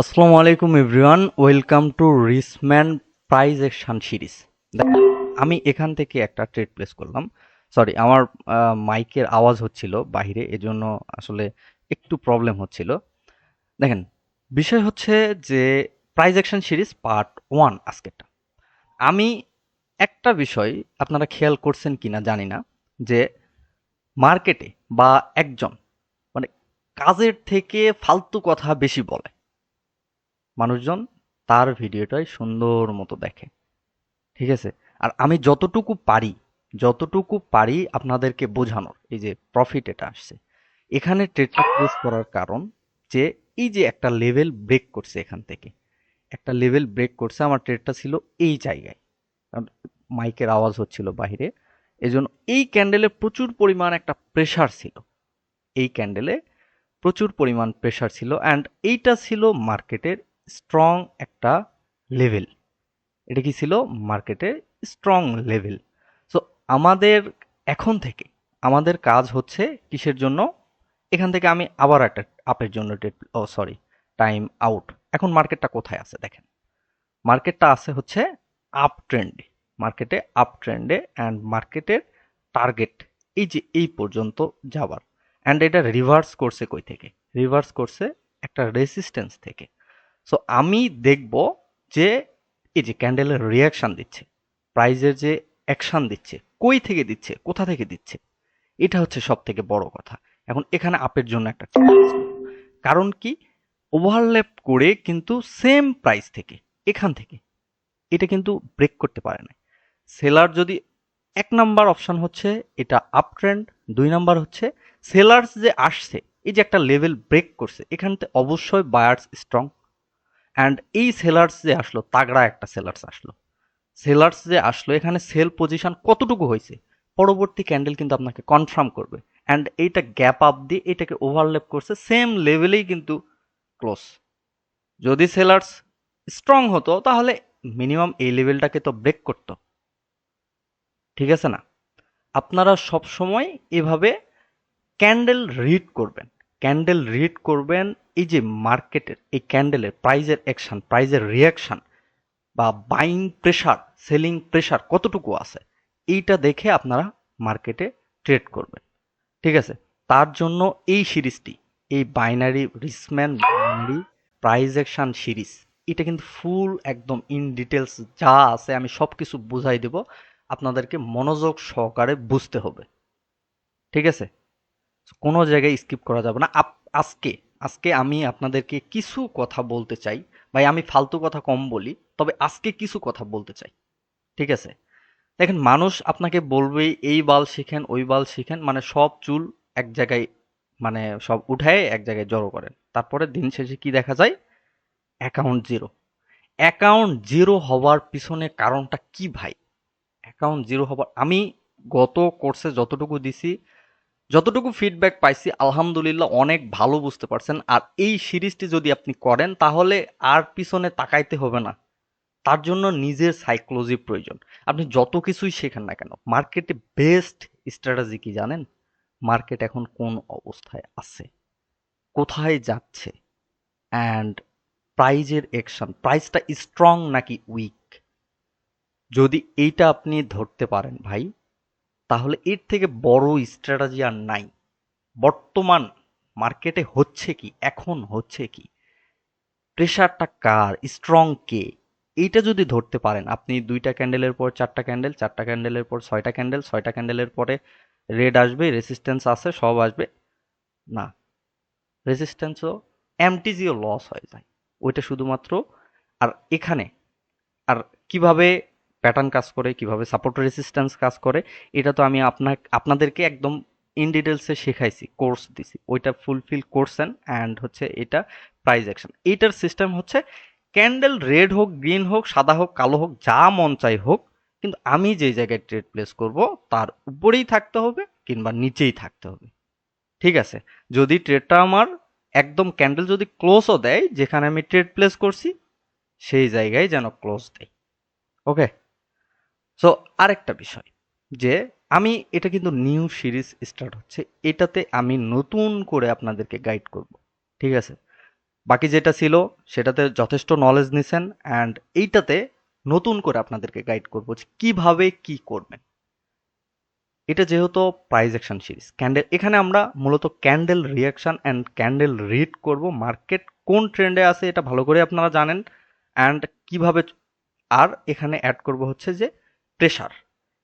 আসসালামু আলাইকুম everyone, welcome to Rissman prize action series. দেখেন, আমি এখান থেকে একটা ট্রেড প্লেস করলাম। সরি, আমার মাইকের আওয়াজ হচ্ছিল বাইরে, এজন্য আসলে একটু প্রবলেম হচ্ছিল। দেখেন, বিষয় হচ্ছে যে প্রাইজ অ্যাকশন সিরিজ পার্ট 1 আজকেরটা। আমি একটা বিষয় আপনারা খেয়াল করছেন কিনা জানি না, যে মার্কেটে বা একজন মানে কাজের থেকে ফালতু কথা বেশি বলে মানুষজন, তার ভিডিওটাই সুন্দর মতো দেখে। ঠিক আছে? আর আমি যতটুকু পারি আপনাদেরকে বোঝানোর, এই যে প্রফিট এটা আসছে এখানে ট্রেডটা ক্লোজ করার কারণ, যে এই যে একটা লেভেল ব্রেক করছে, এখান থেকে একটা লেভেল ব্রেক করছে, আমার ট্রেডটা ছিল এই জায়গায়। কারণ মাইকের আওয়াজ হচ্ছিল বাইরে, এজন্য এই ক্যান্ডেলে প্রচুর পরিমাণ একটা প্রেসার ছিল। এই ক্যান্ডেলে প্রচুর পরিমাণ প্রেসার ছিল, অ্যান্ড এইটা ছিল মার্কেটের স্ট্রং একটা লেভেল। এটা কি ছিল? মার্কেটের স্ট্রং লেভেল। সো আমাদের এখন থেকে আমাদের কাজ হচ্ছে কিসের জন্য? এখান থেকে আমি আবার একটা আপের জন্য টাইম আউট। এখন মার্কেটটা কোথায় আছে দেখেন, মার্কেটটা আছে হচ্ছে আপ ট্রেন্ডে। মার্কেটে আপ ট্রেন্ডে, অ্যান্ড মার্কেটের টার্গেট এই যে এই পর্যন্ত যাবার। অ্যান্ড এটা রিভার্স করছে কই থেকে? রিভার্স করছে একটা রেসিস্টেন্স থেকে। সো আমি দেখব যে এই যে ক্যান্ডেলের রিয়াকশন দিচ্ছে, প্রাইজের যে অ্যাকশন দিচ্ছে, কই থেকে দিচ্ছে, কোথা থেকে দিচ্ছে, এটা হচ্ছে সব থেকে বড় কথা। এখন এখানে আপের জন্য একটা চ্যালেঞ্জ, কারণ কি? ওভারল্যাপ করে কিন্তু সেম প্রাইস থেকে, এখান থেকে এটা কিন্তু ব্রেক করতে পারে না। সেলার যদি, এক নাম্বার অপশন হচ্ছে এটা আপ ট্রেন্ড, দুই নাম্বার হচ্ছে সেলার্স যে আসছে, এই যে একটা লেভেল ব্রেক করছে, এখানতে অবশ্যই বায়ার্স স্ট্রং। অ্যান্ড এই সেলার্স যে আসলো, তাগড়া একটা সেলার্স আসলো। সেলার্স যে আসলো, এখানে সেল পজিশন কতটুকু হয়েছে পরবর্তী ক্যান্ডেল কিন্তু আপনাকে কনফার্ম করবে। অ্যান্ড এইটা গ্যাপ আপ দিয়ে এটাকে ওভারল্যাপ করছে, সেম লেভেলেই কিন্তু ক্লোজ। যদি সেলার্স স্ট্রং হতো তাহলে মিনিমাম এই লেভেলটাকে তো ব্রেক করতো। ঠিক আছে না? আপনারা সব সময় এভাবে ক্যান্ডেল রিড করবেন। ক্যান্ডেল রিড করবেন, এই যে মার্কেটের এই ক্যান্ডেলের প্রাইজের অ্যাকশন, প্রাইজের রিয়াকশন, বা বাইং প্রেসার, সেলিং প্রেসার কতটুকু আছে, এইটা দেখে আপনারা মার্কেটে ট্রেড করবেন। ঠিক আছে? তার জন্য এই সিরিজটি, এই বাইনারি রিস্কম্যান বাইনারি প্রাইজ অ্যাকশন সিরিজ, এটা কিন্তু ফুল একদম ইন ডিটেলস যা আছে আমি সবকিছু বুঝাই দেব, আপনাদেরকে মনোযোগ সহকারে বুঝতে হবে। ঠিক আছে? কোনো জায়গায় স্কিপ করা যাবে না। আজকে আজকে আমি আপনাদেরকে কিছু কথা বলতে চাই। ভাই, আমি ফালতু কথা কম বলি, তবে আজকে কিছু কথা বলতে চাই। ঠিক আছে? দেখেন, মানুষ আপনাকে বলবে এই বাল শিখেন, ওই বাল শিখেন, মানে সব চুল এক জায়গায়, মানে সব উঠায় এক জায়গায় জড়ো করেন, তারপরে দিন শেষে কি দেখা যায়? Account zero. অ্যাকাউন্ট জিরো হওয়ার পিছনে কারণটা কি ভাই? অ্যাকাউন্ট জিরো হবার, আমি গত কোর্সে যতটুকু দিছি, যতটুকু ফিডব্যাক পাইছি, আলহামদুলিল্লাহ অনেক ভালো বুঝতে পারছেন। আর এই সিরিজটি যদি আপনি করেন তাহলে আর পিছনে তাকাইতে হবে না। তার জন্য নিজের সাইকোলজি প্রয়োজন। আপনি যত কিছুই শেখেন না কেন, মার্কেটে বেস্ট স্ট্র্যাটেজি কি জানেন? মার্কেট এখন কোন অবস্থায় আছে, কোথায় যাচ্ছে, অ্যান্ড প্রাইজের অ্যাকশন, প্রাইসটা স্ট্রং নাকি উইক, যদি এইটা আপনি ধরতে পারেন ভাই, তাহলে এর থেকে বড় স্ট্র্যাটেজি আর নাই। বর্তমান মার্কেটে হচ্ছে কি, এখন হচ্ছে কি, প্রেসারটা কার, স্ট্রং কে, এইটা যদি ধরতে পারেন আপনি, দুইটা ক্যান্ডেলের পর চারটা ক্যান্ডেল, চারটা ক্যান্ডেলের পর ছয়টা ক্যান্ডেল, ছয়টা ক্যান্ডেলের পরে রেড আসবে, রেসিস্ট্যান্স আছে, সব আসবে না, রেসিস্ট্যান্সও, এমটিজিও লস হয়ে যায় ওইটা শুধুমাত্র। আর এখানে, আর কিভাবে প্যাটার্ন কাজ করে, কিভাবে সাপোর্ট রেসিস্ট্যান্স কাজ করে, এটা তো আমি আপনাদেরকে একদম ইন ডিটেলসে শেখাইছি, কোর্স দিছি, ওইটা ফুলফিল করছেন। অ্যান্ড হচ্ছে এটা প্রাইস অ্যাকশন, এইটার সিস্টেম হচ্ছে ক্যান্ডেল রেড হোক, গ্রিন হোক, সাদা হোক, কালো হোক, যা মন চাই হোক, কিন্তু আমি যে জায়গায় ট্রেড প্লেস করব তার উপরেই থাকতে হবে কিংবা নিচেই থাকতে হবে। ঠিক আছে? যদি ট্রেডটা আমার একদম ক্যান্ডেল যদি ক্লোজও দেয় যেখানে আমি ট্রেড প্লেস করছি, সেই জায়গায় যেন ক্লোজ দেয়। ওকে? সো আরেকটা বিষয়, যে আমি এটা কিন্তু নিউ সিরিজ স্টার্ট হচ্ছে, এটাতে আমি নতুন করে আপনাদেরকে গাইড করব। ঠিক আছে? বাকি যেটা ছিল সেটাতে যথেষ্ট নলেজ নিছেন, অ্যান্ড এইটাতে নতুন করে আপনাদেরকে গাইড করবো যে কিভাবে কি করবেন। এটা যেহেতু প্রাইস অ্যাকশন সিরিজ ক্যান্ডেল, এখানে আমরা মূলত candle reaction and candle read করব, মার্কেট কোন ট্রেন্ডে আছে এটা ভালো করে আপনারা জানেন, অ্যান্ড কিভাবে। আর এখানে অ্যাড করব হচ্ছে যে প্রেসার,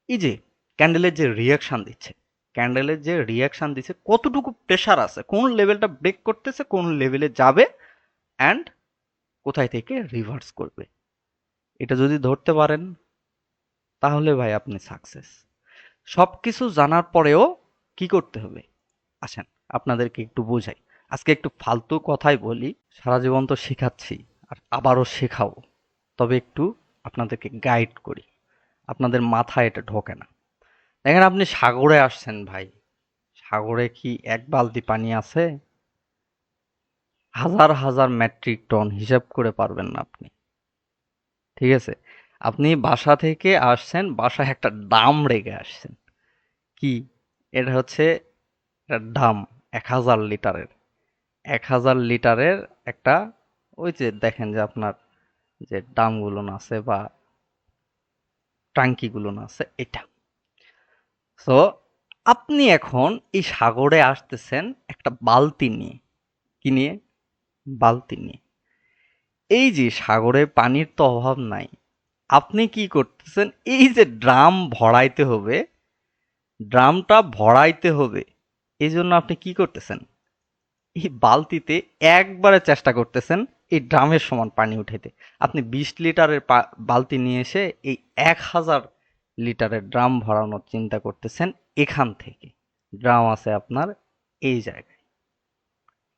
এই যে ক্যান্ডেলের যে রিয়াকশন দিচ্ছে, ক্যান্ডেলের যে রিয়াকশন দিচ্ছে কতটুকু প্রেসার আছে, কোন লেভেলটা ব্রেক করতেছে, কোন লেভেলে যাবে, অ্যান্ড কোথায় থেকে রিভার্স করবে। এটা যদি ধরতে পারেন তাহলে ভাই আপনি সাকসেস। সবকিছু জানার পরেও কি করতে হবে, আসেন আপনাদেরকে একটু বোঝাই। আজকে একটু ফালতু কথাই বলি, সারা জীবন তো শেখাচ্ছি আর আবারও শেখাবো, তবে একটু আপনাদেরকে গাইড করি, আপনাদের মাথায় এটা ঢোকে না। দেখেন আপনি সাগরে আসছেন ভাই, সাগরে কি এক বালতি পানি আছে? হাজার হাজার মেট্রিক টন, হিসাব করে পারবেন না আপনি। ঠিক আছে, আপনি বাসা থেকে আসছেন, বাসায় একটা ডাম রেখে আসছেন। কি? এটা হচ্ছে একটা ডাম, 1000 লিটারের, 1000 লিটারের একটা, ওই যে দেখেন যে আপনার যে ডামগুলো আছে বা টাঙ্কিগুলো আছে এটা। সো আপনি এখন এই সাগরে আসতেছেন একটা বালতি নিয়ে। কি নিয়ে? বালতি নিয়ে। এই যে সাগরে পানির তো অভাব নাই, আপনি কি করতেছেন, এই যে ড্রাম ভরাইতে হবে, ড্রামটা ভরাইতে হবে, এই জন্য আপনি কি করতেছেন, এই বালতিতে একবারে চেষ্টা করতেছেন এই ড্রামের সমান পানি উঠাইতে। আপনি 20 লিটারের বালতি নিয়ে এসে এই 1000 লিটারের ড্রাম ভরানোর চিন্তা করতেছেন এখান থেকে। ড্রাম আছে আপনার এই জায়গায়,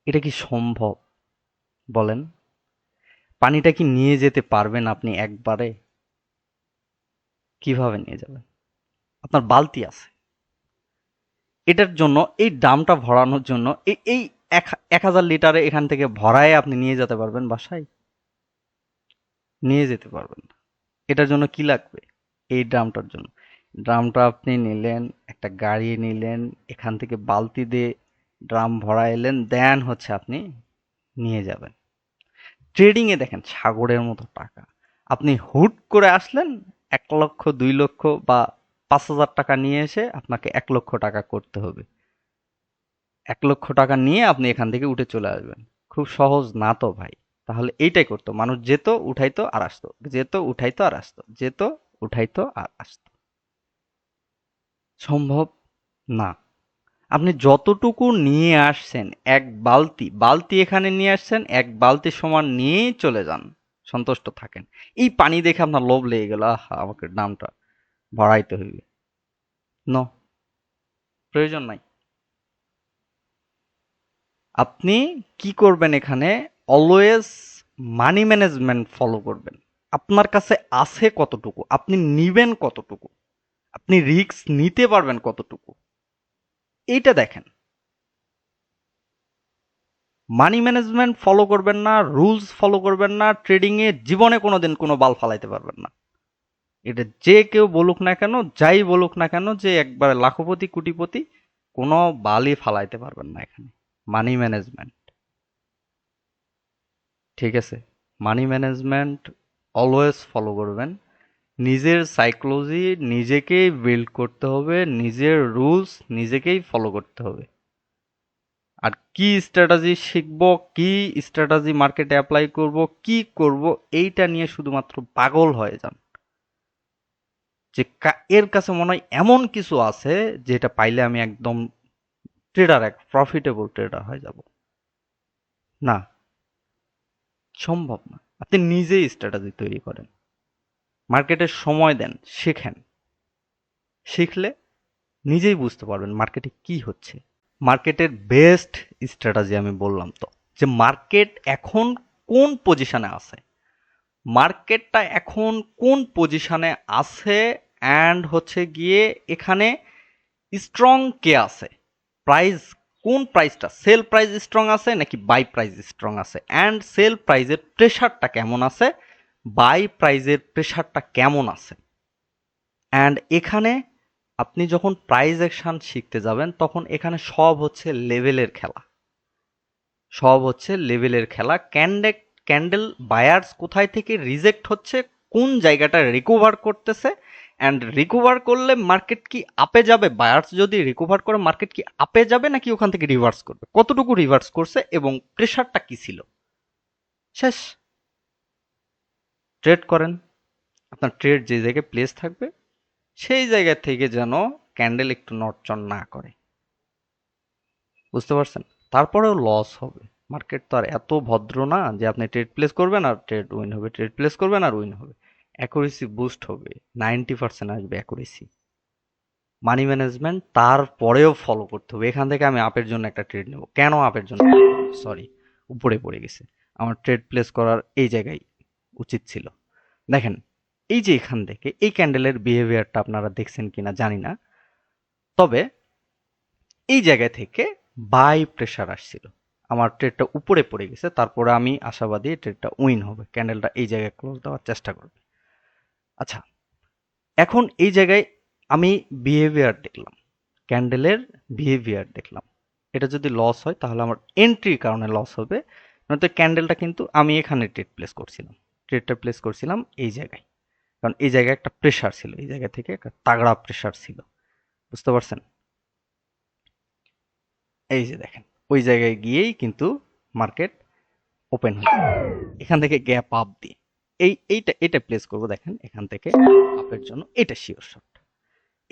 এটা কি সম্ভব বলেন? পানিটা কি নিয়ে যেতে পারবেন আপনি একবারে? কিভাবে নিয়ে যাবেন? আপনার বালতি আছে, এটার জন্য এই ড্রামটা ভরানোর জন্য এই এই 1000 লিটারে এখান থেকে ভরায় আপনি নিয়ে যেতে পারবেন বাসায়? নিয়ে যেতে পারবেন না। এটার জন্য কি লাগবে? এই ড্রামটার জন্য, ড্রামটা আপনি নিলেন, একটা গাড়ি নিলেন, এখান থেকে বালতি দিয়ে ড্রাম ভরাইলেন, দেন হচ্ছে আপনি নিয়ে যাবেন। ট্রেডিং এ দেখেন সাগরের মতো টাকা, আপনি হুট করে আসলেন 1 লক্ষ 2 লক্ষ বা 5000 টাকা নিয়ে এসে আপনাকে 1 লক্ষ টাকা করতে হবে। 1 লক্ষ টাকা নিয়ে আপনি এখান থেকে উঠে চলে আসবেন। খুব সহজ না তো ভাই। তাহলে এইটাই করতো মানুষ, যেত উঠাইতো আর আসতো, যেত উঠাইতো আর আসতো, যেত উঠাইতো আর আসতো। সম্ভব না। আপনি যতটুকু নিয়ে আসছেন, এক বালতি বালতি এখানে নিয়ে আসছেন, এক বালতি সমান নিয়েই চলে যান, সন্তুষ্ট থাকেন। এই পানি দেখে আপনার লোভ লেগে গেল, আহা আমাকে দামটা বাড়াইতে হইবে, নো, প্রয়োজন নাই। আপনি কি করবেন এখানে, অলওয়েজ মানি ম্যানেজমেন্ট ফলো করবেন। আপনার কাছে আছে কতটুকু, আপনি নিবেন কতটুকু, আপনি রিস্ক নিতে পারবেন কতটুকু, এইটা দেখেন। মানি ম্যানেজমেন্ট ফলো করবেন না, রুলস ফলো করবেন না, ট্রেডিং এ জীবনে কোনোদিন কোনো বাল ফালাইতে পারবেন না। এটা যে কেউ বলুক না কেন, যাই বলুক না কেন, যে একবারে লাখপতি কোটিপতি, কোনো বালই ফালাইতে পারবেন না এখানে। মানি ম্যানেজমেন্ট, ঠিক আছে, মানি ম্যানেজমেন্ট অলওয়েজ ফলো করবেন। নিজের সাইকোলজি নিজেকেই বিল্ড করতে হবে, নিজের রুলস নিজেকেই ফলো করতে হবে। আর কি স্ট্র্যাটেজি শিখবো, কি স্ট্র্যাটেজি মার্কেটে অ্যাপ্লাই করব, কি করব, এইটা নিয়ে শুধুমাত্র পাগল হয়ে যান। যে এর কাছে মনে হয় এমন কিছু আছে যেটা পাইলে আমি একদম ট্রেডার, এক প্রফিটেবল ট্রেডার হয়ে যাব। না, সম্ভব না। আপনি নিজেই স্ট্র্যাটেজি তৈরি করেন, মার্কেটে সময় দেন, শেখেন। শিখলে নিজেই বুঝতে পারবেন মার্কেটে কি হচ্ছে। মার্কেটের বেস্ট স্ট্র্যাটেজি আমি বললাম তো, যে মার্কেট এখন কোন পজিশনে আছে, মার্কেটটা এখন কোন পজিশনে আছে, অ্যান্ড হচ্ছে গিয়ে এখানে স্ট্রং কে আছে, প্রাইস, কোন প্রাইসটা, সেল প্রাইস স্ট্রং আছে নাকি বাই প্রাইস স্ট্রং আছে, অ্যান্ড সেল প্রাইসের প্রেশারটা কেমন আছে, বাই প্রাইসের প্রেশারটা কেমন আছে। অ্যান্ড এখানে আপনি যখন প্রাইস অ্যাকশন শিখতে যাবেন তখন এখানে সব হচ্ছে লেভেলের খেলা। সব হচ্ছে লেভেলের খেলা। ক্যান্ডেল বায়ার্স কোথায় থেকে রিজেক্ট হচ্ছে, কোন জায়গাটা রিকভার করতেছে, অ্যান্ড রিকভার করলে মার্কেট কি আপে যাবে, বায়ার্স যদি রিকভার করে মার্কেট কি আপে যাবে নাকি ওখান থেকে রিভার্স করবে, কতটুকু রিভার্স করছে এবং প্রেশারটা কি ছিল। শেষ। ট্রেড করেন, আপনার ট্রেড যে জায়গায় প্লেস থাকবে সেই জায়গা থেকে যেন ক্যান্ডেল একটু নড়চড় না করে। বুঝতে পারছেন? তারপরেও লস হবে। মার্কেট তো আর এত ভদ্র না যে আপনি ট্রেড প্লেস করবেন আর ট্রেড উইন হবে, ট্রেড প্লেস করবেন আর উইন হবে। অ্যাকুরেসি বুস্ট হবে, 90% আসবে অ্যাকুরেসি। মানি ম্যানেজমেন্ট তারপরেও ফলো করতে হবে। এখান থেকে আমি আপের জন্য একটা ট্রেড নেব, কেন আপের জন্য, সরি, উপরে পড়ে গেছে। আমার ট্রেড প্লেস করার এই জায়গায় উচিত ছিল। দেখেন, এই যে এখান থেকে এই ক্যান্ডেলের বিহেভিয়ারটা আপনারা দেখছেন কিনা জানি না, তবে এই জায়গা থেকে বাই প্রেসার আসছিল, আমার ট্রেডটা উপরে পড়ে গেছে, তারপরে আমি আশাবাদী ট্রেডটা উইন হবে, ক্যান্ডেলটা এই জায়গায় ক্লোজ দেওয়ার চেষ্টা করবে। আচ্ছা, এখন এই জায়গায় আমি বিহেভিয়ার দেখলাম, ক্যান্ডেলের বিহেভিয়ার দেখলাম, এটা যদি লস হয় তাহলে আমার এন্ট্রির কারণে লস হবে। নয়তো ক্যান্ডেলটা কিন্তু আমি এখানে ট্রেড প্লেস করছিলাম, ট্রেডটা প্লেস করছিলাম এই জায়গায়, কারণ এই জায়গায় একটা প্রেসার ছিল, এই জায়গা থেকে একটা তাগড়া প্রেসার ছিল। বুঝতে পারছেন? এই যে দেখেন, ওই জায়গায় গিয়েই কিন্তু মার্কেট ওপেন হচ্ছে, এখান থেকে গ্যাপ আপ দিয়ে এইটা প্লেস করব। দেখেন এখান থেকে আপের জন্য এটা শিওর শট,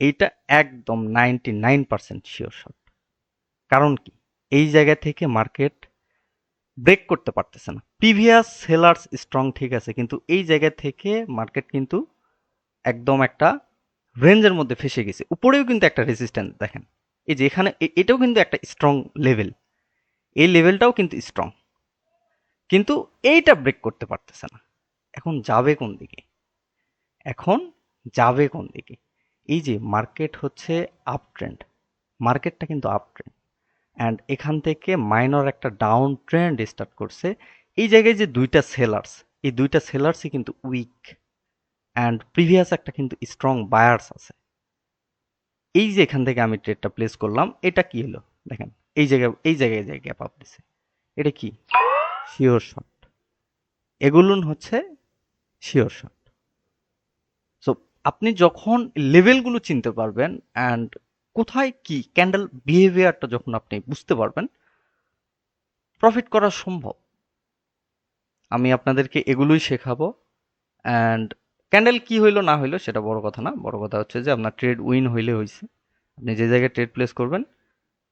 এইটা একদম 99% শিওর শট। কারণ কি, এই জায়গা থেকে মার্কেট ব্রেক করতে পারতেছে না। প্রিভিয়াস সেলার্স স্ট্রং ঠিক আছে, কিন্তু এই জায়গা থেকে মার্কেট কিন্তু একদম একটা রেঞ্জের মধ্যে ফেসে গেছে। উপরেও কিন্তু একটা রেজিস্ট্যান্স দেখেন, এই যে এখানে এটাও কিন্তু একটা স্ট্রং লেভেল, এই লেভেলটাও কিন্তু স্ট্রং, কিন্তু এইটা ব্রেক করতে পারতেছে না। এখন যাবে কোন দিকে, এখন যাবে কোন দিকে? এই যে মার্কেট হচ্ছে আপ ট্রেন্ড, মার্কেটটা কিন্তু আপ ট্রেন্ড, অ্যান্ড এখান থেকে মাইনর একটা ডাউন ট্রেন্ড স্টার্ট করছে। এই জায়গায় যে দুইটা সেলার্স, এই দুইটা সেলার্সই কিন্তু উইক, অ্যান্ড প্রিভিয়াস একটা কিন্তু স্ট্রং বায়ার্স আছে। এই যে এখান থেকে আমি ট্রেডটা প্লেস করলাম, এটা কি হলো দেখেন, এই জায়গায় গ্যাপ আপ দিছে, এটা কি শিওর শট, এগুলো হচ্ছে শিওর শট। সো আপনি যখন লেভেলগুলো চিনতে পারবেন অ্যান্ড কোথায় কি ক্যান্ডেল বিহেভিয়ারটা যখন আপনি বুঝতে পারবেন, প্রফিট করা সম্ভব। আমি আপনাদেরকে এগুলোই শেখাবো। অ্যান্ড ক্যান্ডেল কি হইলো না হইলো সেটা বড় কথা না, বড় কথা হচ্ছে যে আপনার ট্রেড উইন হইলে হয়েছে। আপনি যে জায়গায় ট্রেড প্লেস করবেন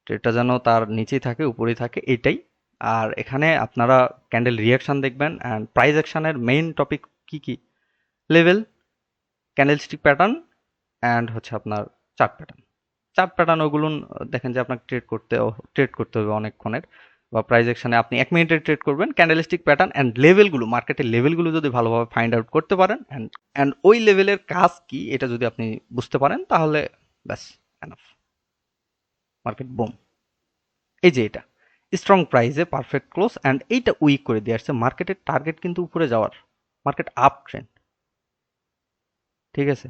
ট্রেডটা যেন তার নিচেই থাকে উপরেই থাকে, এইটাই। আর এখানে আপনারা ক্যান্ডেল রিয়াকশন দেখবেন, অ্যান্ড প্রাইস অ্যাকশনের মেইন টপিক কি কি, লেভেল, ক্যান্ডেলস্টিক প্যাটার্ন, অ্যান্ড হচ্ছে আপনার চার্ট প্যাটার্ন। চার্ট প্যাটার্ন ওগুলো দেখেন যে আপনাকে ট্রেড করতে হবে অনেকক্ষণের, বা প্রাইস অ্যাকশনে আপনি 1 মিনিটের ট্রেড করবেন। ক্যান্ডেলস্টিক প্যাটার্ন অ্যান্ড লেভেলগুলো, মার্কেটের লেভেলগুলো যদি ভালোভাবে ফাইন্ড আউট করতে পারেন, অ্যান্ড ওই লেভেলের কাজ কি এটা যদি আপনি বুঝতে পারেন, তাহলে ব্যাস এনাফ, মার্কেট বুম। এই যে এটা স্ট্রং প্রাইসে পারফেক্ট ক্লোজ, অ্যান্ড এইটা উইক করে দিয়ে আসছে। মার্কেটের টার্গেট কিন্তু উপরে যাওয়ার, মার্কেট আপ ট্রেন্ড, ঠিক আছে।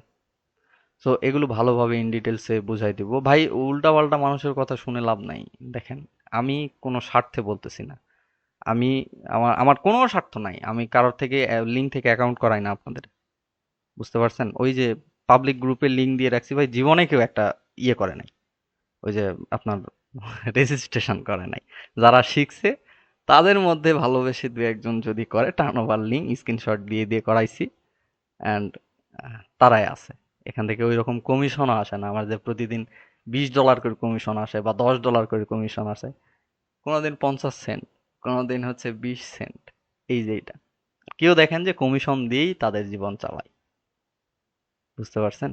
সো এগুলো ভালোভাবে ইন ডিটেলসে বুঝাই দিব ভাই, উল্টাপাল্টা মানুষের কথা শুনে লাভ নাই। দেখেন, আমি কোনো স্বার্থে বলতেছি না, আমি আমার আমার কোনো স্বার্থ নাই, আমি কারোর থেকে লিঙ্ক থেকে অ্যাকাউন্ট করাই না আপনাদের। বুঝতে পারছেন? ওই যে পাবলিক গ্রুপে লিঙ্ক দিয়ে রাখছি ভাই, জীবনে কেউ একটা ইয়ে করে নাই, ওই যে আপনার রেজিস্ট্রেশন করে নাই। যারা শিখছে তাদের মধ্যে ভালোবেসে দু একজন যদি করে, টার্ন ওভার লিঙ্ক স্ক্রিনশট দিয়ে দিয়ে করাইছি, অ্যান্ড তারাই আছে। এখান থেকে ওই রকম কমিশনও আসে না আমার, যে প্রতিদিন $20 করে কমিশন আসে বা $10 করে কমিশন আসে, কোনোদিন 50 সেন্ট, কোনোদিন হচ্ছে 20 সেন্ট। এই যে এটা, কেউ দেখেন যে কমিশন দিয়েই তাদের জীবন চালায়। বুঝতে পারছেন?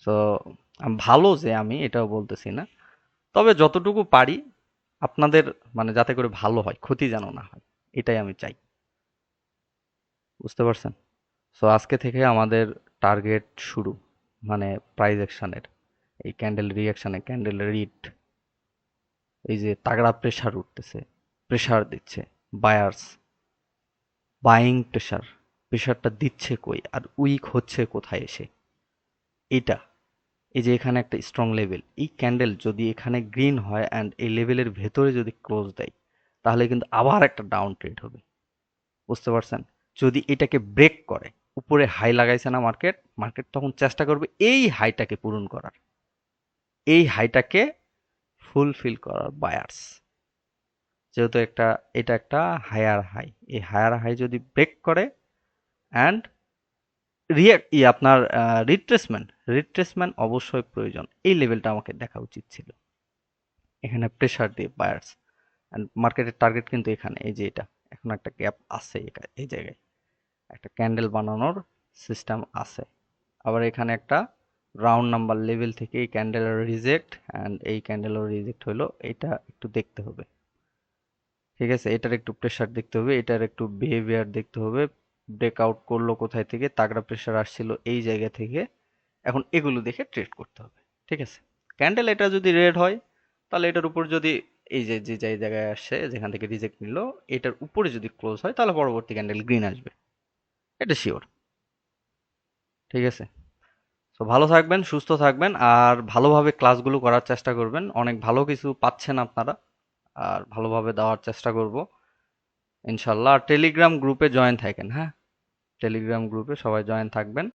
তো ভালো যে আমি এটাও বলতেছি না, তবে যতটুকু পারি আপনাদের মানে যাতে করে ভালো হয়, ক্ষতি যেন না হয়, এটাই আমি চাই। বুঝতে পারছেন? সো আজকে থেকে আমাদের টার্গেট শুরু, মানে প্রাইস অ্যাকশনের, এই ক্যান্ডেল রিঅ্যাকশনে ক্যান্ডেল রিড, এই যে তাগড়া প্রেসার উঠতেছে, প্রেসার দিচ্ছে বায়ার্স, বাইং প্রেসার, প্রেসারটা দিচ্ছে কই আর উইক হচ্ছে কোথায় এসে, এটা। এই যে এখানে একটা স্ট্রং লেভেল, এই ক্যান্ডেল যদি এখানে গ্রিন হয় অ্যান্ড এই লেভেলের ভেতরে যদি ক্লোজ দেয়, তাহলে কিন্তু আবার একটা ডাউন ট্রেড হবে। বুঝতে পারছেন? যদি এটাকে ব্রেক করে, উপরে হাই লাগাইছে না মার্কেট, মার্কেট তখন চেষ্টা করবে এই হাইটাকে পূরণ করার, এই হাইটাকে ফুলফিল করার বায়ার্স। যেহেতু এটা একটা হায়ার হাই, এই হায়ার হাই যদি ব্রেক করে অ্যান্ড আপনার রিট্রেসমেন্ট, রিট্রেসমেন্ট অবশ্যই প্রয়োজন। এই লেভেলটা আমাকে দেখা উচিত ছিল। এখানে প্রেসার দিয়ে বায়ার্স, অ্যান্ড মার্কেটের টার্গেট কিন্তু এখানে, এই যে এটা এখন একটা গ্যাপ আছে এই জায়গায় একটা ক্যান্ডেল বানানোর সিস্টেম আছে। আবার এখানে একটা রাউন্ড নাম্বার লেভেল থেকে এই ক্যান্ডেলের রিজেক্ট অ্যান্ড এই ক্যান্ডেলও রিজেক্ট হলো, এটা একটু দেখতে হবে। ঠিক আছে, এটার একটু প্রেসার দেখতে হবে, এটার একটু বিহেভিয়ার দেখতে হবে। ব্রেকআউট করলো কোথায় থেকে, তাগড়া প্রেসার আসছিল এই জায়গা থেকে। এখন এগুলো দেখে ট্রেড করতে হবে। ঠিক আছে, ক্যান্ডেল এটা যদি রেড হয়, তাহলে এটার উপর যদি এই যে যে জায়গায় আসছে যেখান থেকে রিজেক্ট নিল, এটার উপরে যদি ক্লোজ হয় তাহলে পরবর্তী ক্যান্ডেল গ্রিন আসবে, এটা শিওর। ঠিক আছে, তো ভালো থাকবেন, সুস্থ থাকবেন, আর ভালোভাবে ক্লাসগুলো করার চেষ্টা করবেন। অনেক ভালো কিছু পাচ্ছেন আপনারা, আর ভালোভাবে দেওয়ার চেষ্টা করব ইনশাল্লাহ। আর টেলিগ্রাম গ্রুপে জয়েন থাকেন, হ্যাঁ, টেলিগ্রাম গ্রুপে সবাই জয়েন থাকবেন।